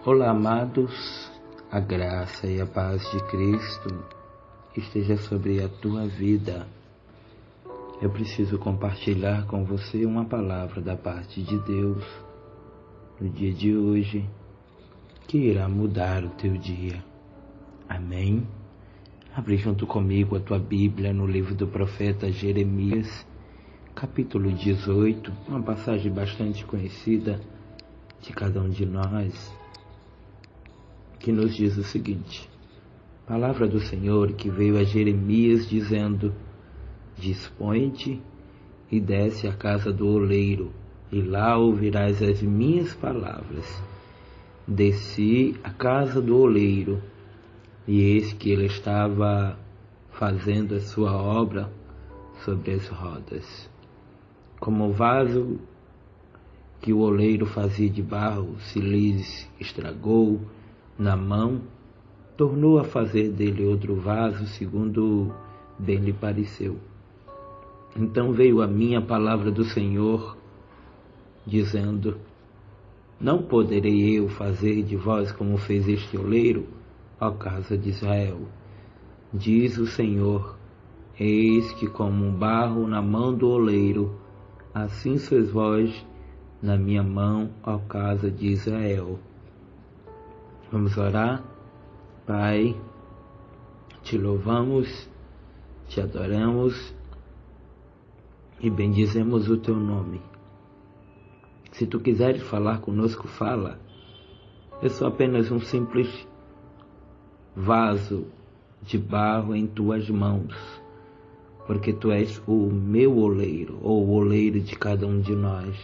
Olá, amados, a graça e a paz de Cristo esteja sobre a tua vida. Eu preciso compartilhar com você uma palavra da parte de Deus no dia de hoje, que irá mudar o teu dia. Amém? Abre junto comigo a tua Bíblia no livro do profeta Jeremias, capítulo 18, uma passagem bastante conhecida de cada um de nós, que nos diz o seguinte: palavra do Senhor que veio a Jeremias dizendo: dispõe-te e desce à casa do oleiro, e lá ouvirás as minhas palavras. Desci à casa do oleiro, e eis que ele estava fazendo a sua obra sobre as rodas. Como o vaso que o oleiro fazia de barro se lhes estragou na mão, tornou a fazer dele outro vaso, segundo bem lhe pareceu. Então veio a mim a palavra do Senhor, dizendo: não poderei eu fazer de vós como fez este oleiro, ó casa de Israel? Diz o Senhor: eis que como um barro na mão do oleiro, assim sois vós na minha mão, ó casa de Israel. Vamos orar? Pai, te louvamos, te adoramos e bendizemos o teu nome. Se tu quiseres falar conosco, fala. Eu sou apenas um simples vaso de barro em tuas mãos, porque tu és o meu oleiro, ou o oleiro de cada um de nós.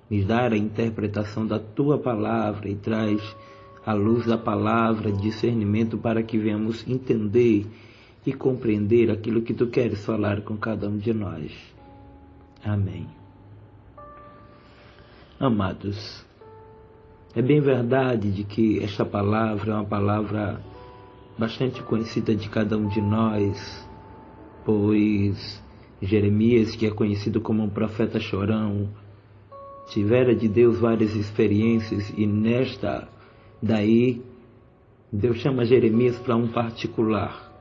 Me dá a interpretação da tua palavra e traz à luz da palavra discernimento para que venhamos entender e compreender aquilo que tu queres falar com cada um de nós. Amém. Amados, é bem verdade de que esta palavra é uma palavra bastante conhecida de cada um de nós, pois Jeremias, que é conhecido como um profeta chorão, tivera de Deus várias experiências, e nesta daí Deus chama Jeremias para um particular.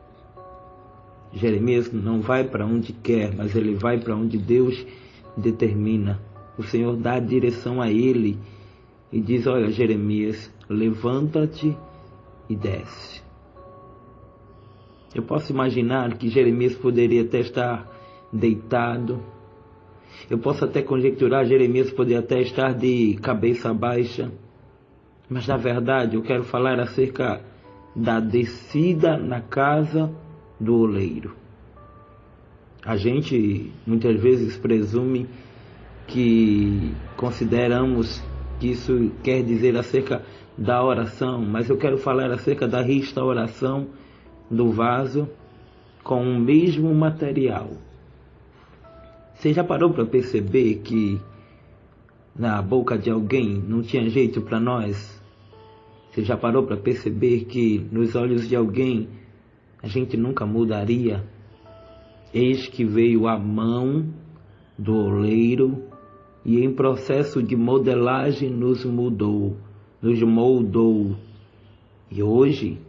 Jeremias não vai para onde quer, mas ele vai para onde Deus determina. O Senhor dá a direção a ele e diz: olha, Jeremias, levanta-te e desce. Eu posso imaginar que Jeremias poderia até estar deitado. Eu posso até conjecturar, Jeremias poderia até estar de cabeça baixa. Mas na verdade eu quero falar acerca da descida na casa do oleiro. A gente muitas vezes presume que consideramos que isso quer dizer acerca da oração, mas eu quero falar acerca da restauração do vaso com o mesmo material. Você já parou para perceber que na boca de alguém não tinha jeito para nós? Você já parou para perceber que nos olhos de alguém a gente nunca mudaria? Eis que veio a mão do oleiro e em processo de modelagem nos mudou, nos moldou. E hoje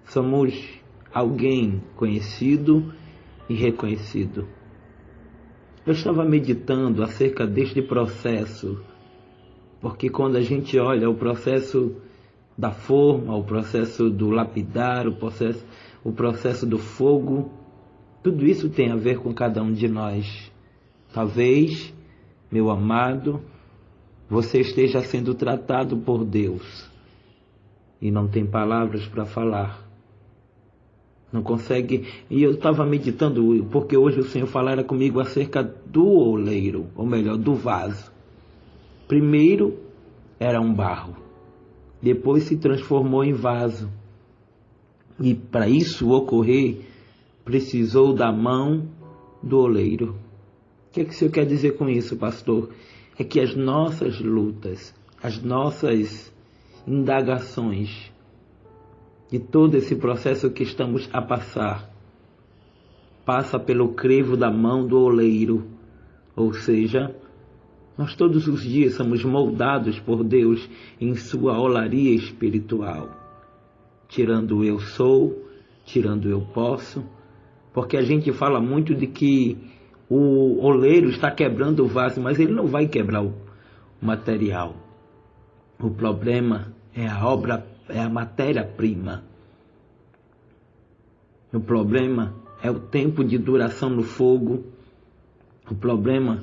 somos alguém conhecido e reconhecido. Eu estava meditando acerca deste processo, porque quando a gente olha o processo da forma, o processo do lapidar, o processo do fogo, tudo isso tem a ver com cada um de nós. Talvez, meu amado, você esteja sendo tratado por Deus e não tem palavras para falar. Não consegue. E eu estava meditando, porque hoje o Senhor falara comigo acerca do oleiro, ou melhor, do vaso. Primeiro era um barro, depois se transformou em vaso. E para isso ocorrer, precisou da mão do oleiro. O que é que o Senhor quer dizer com isso, pastor? É que as nossas lutas, as nossas indagações, de todo esse processo que estamos a passar, passa pelo crivo da mão do oleiro, ou seja, Nós todos os dias somos moldados por Deus em sua olaria espiritual. Tirando o eu sou, tirando o eu posso, porque a gente fala muito de que o oleiro está quebrando o vaso, mas ele não vai quebrar o material. O problema é a obra, é a matéria-prima. O problema é o tempo de duração no fogo. O problema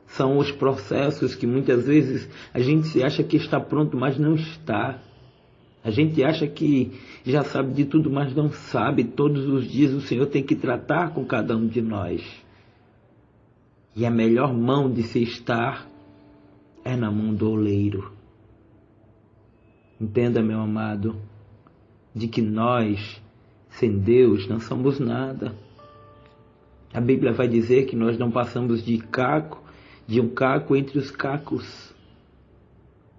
são os processos que muitas vezes a gente se acha que está pronto, mas não está. A gente acha que já sabe de tudo, mas não sabe. Todos os dias o Senhor tem que tratar com cada um de nós. E a melhor mão de se estar é na mão do oleiro. Entenda, meu amado, de que nós, sem Deus, não somos nada. A Bíblia vai dizer que nós não passamos de um caco entre os cacos.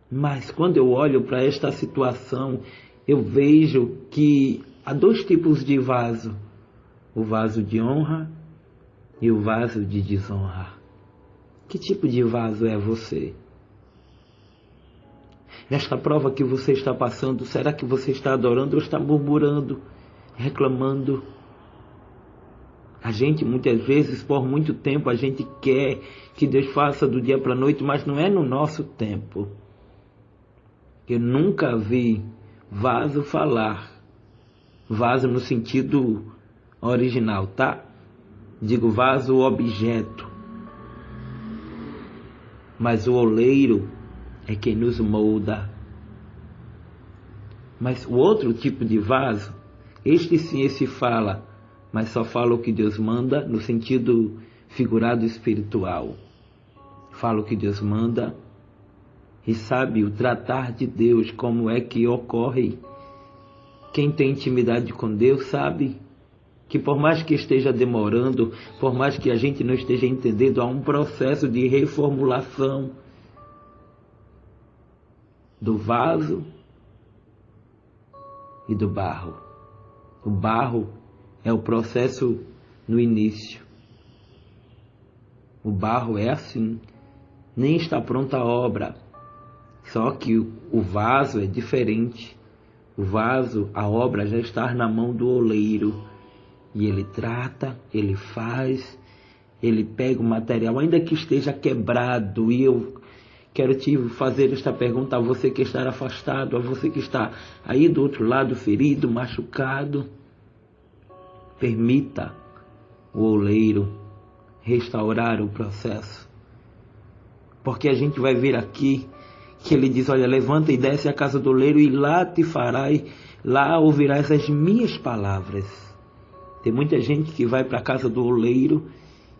Mas quando eu olho para esta situação, eu vejo que há dois tipos de vaso: o vaso de honra e o vaso de desonra. Que tipo de vaso é você? Nesta prova que você está passando, será que você está adorando ou está murmurando, reclamando? A gente, muitas vezes, por muito tempo, a gente quer que Deus faça do dia para a noite, mas não é no nosso tempo. Eu nunca vi vaso falar. Vaso no sentido original, tá? Digo vaso objeto. Mas o oleiro é quem nos molda. Mas o outro tipo de vaso, este sim, esse fala, mas só fala o que Deus manda no sentido figurado espiritual. Fala o que Deus manda e sabe o tratar de Deus, como é que ocorre. Quem tem intimidade com Deus sabe que por mais que esteja demorando, por mais que a gente não esteja entendendo, há um processo de reformulação do vaso e do barro. O barro é o processo no início. O barro é assim, nem está pronta a obra. Só que o vaso é diferente. O vaso, a obra já está na mão do oleiro. E ele trata, ele faz, ele pega o material, ainda que esteja quebrado. E eu quero te fazer esta pergunta a você que está afastado, a você que está aí do outro lado, ferido, machucado. Permita o oleiro restaurar o processo. Porque a gente vai ver aqui que ele diz, olha, levanta e desce à casa do oleiro e lá te farás, lá ouvirás as minhas palavras. Tem muita gente que vai para a casa do oleiro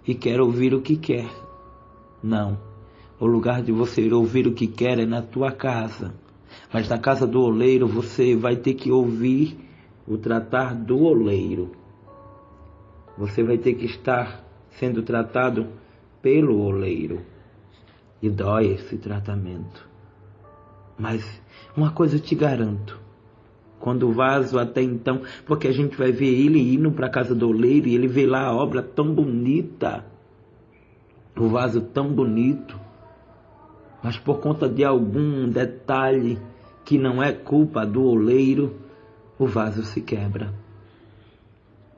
e quer ouvir o que quer. Não. O lugar de você ouvir o que quer é na tua casa. Mas na casa do oleiro você vai ter que ouvir o tratar do oleiro. Você vai ter que estar sendo tratado pelo oleiro. E dói esse tratamento. Mas uma coisa eu te garanto. Quando o vaso até então, porque a gente vai ver ele indo para a casa do oleiro e ele vê lá a obra tão bonita, o vaso tão bonito, mas por conta de algum detalhe que não é culpa do oleiro, o vaso se quebra.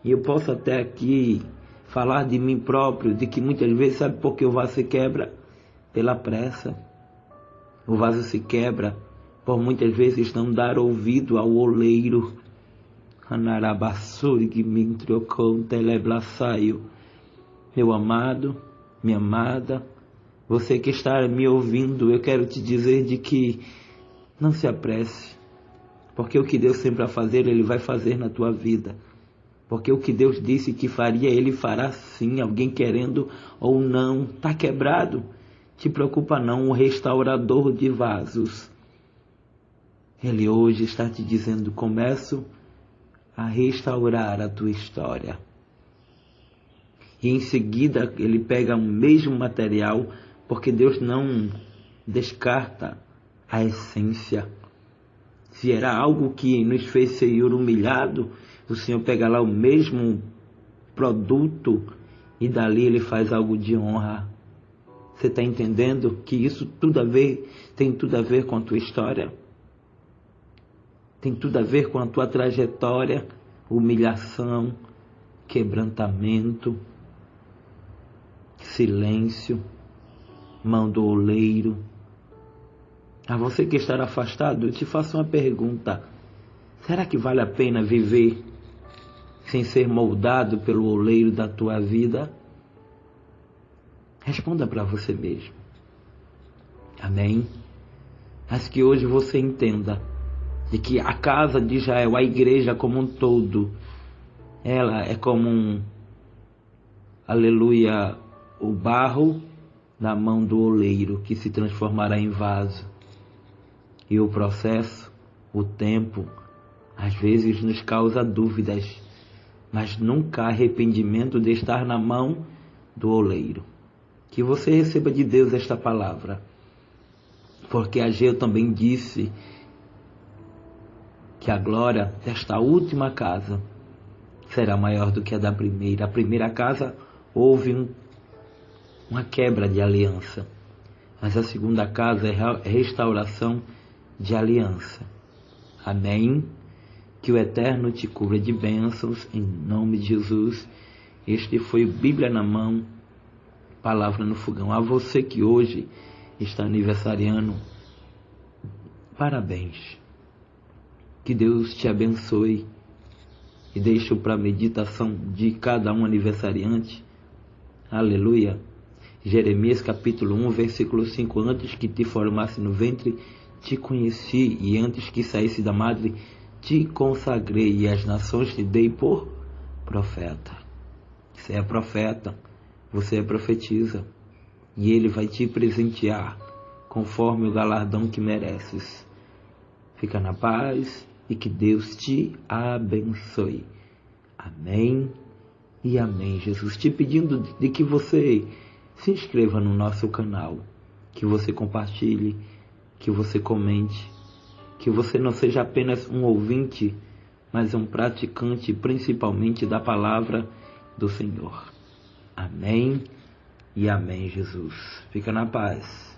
E eu posso até aqui falar de mim próprio, de que muitas vezes, sabe por que o vaso se quebra? Pela pressa. O vaso se quebra por muitas vezes não dar ouvido ao oleiro. Meu amado, minha amada, você que está me ouvindo, eu quero te dizer de que não se apresse, porque o que Deus sempre vai fazer, Ele vai fazer na tua vida. Porque o que Deus disse que faria, Ele fará sim, alguém querendo ou não. Está quebrado? Te preocupa não, o restaurador de vasos. Ele hoje está te dizendo, começo a restaurar a tua história. E em seguida ele pega o mesmo material, porque Deus não descarta a essência. Se era algo que nos fez ser humilhado, o Senhor pega lá o mesmo produto e dali ele faz algo de honra. Você está entendendo que isso tem tudo a ver com a tua história? Tem tudo a ver com a tua trajetória, humilhação, quebrantamento, silêncio, mão do oleiro. A você que está afastado, eu te faço uma pergunta. Será que vale a pena viver sem ser moldado pelo oleiro da tua vida? Responda para você mesmo. Amém? Mas que hoje você entenda de que a casa de Israel, a igreja como um todo, ela é como aleluia, o barro na mão do oleiro que se transformará em vaso. E o processo, o tempo, às vezes nos causa dúvidas, mas nunca arrependimento de estar na mão do oleiro. Que você receba de Deus esta palavra, porque Ageu também disse que a glória desta última casa será maior do que a da primeira. A primeira casa houve uma quebra de aliança, mas a segunda casa é restauração de aliança. Amém? Que o Eterno te cubra de bênçãos, em nome de Jesus. Este foi Bíblia na Mão, Palavra no Fogão. A você que hoje está aniversariando, parabéns. Que Deus te abençoe e deixo para a meditação de cada um aniversariante. Aleluia. Jeremias capítulo 1, versículo 5. Antes que te formasse no ventre, te conheci, e antes que saísse da madre, te consagrei, e as nações te dei por profeta. Você é profeta, você é profetisa, e Ele vai te presentear conforme o galardão que mereces. Fica na paz e que Deus te abençoe. Amém e amém. Jesus, te pedindo de que você se inscreva no nosso canal, que você compartilhe, que você comente, que você não seja apenas um ouvinte, mas um praticante, principalmente da palavra do Senhor. Amém e amém, Jesus. Fica na paz.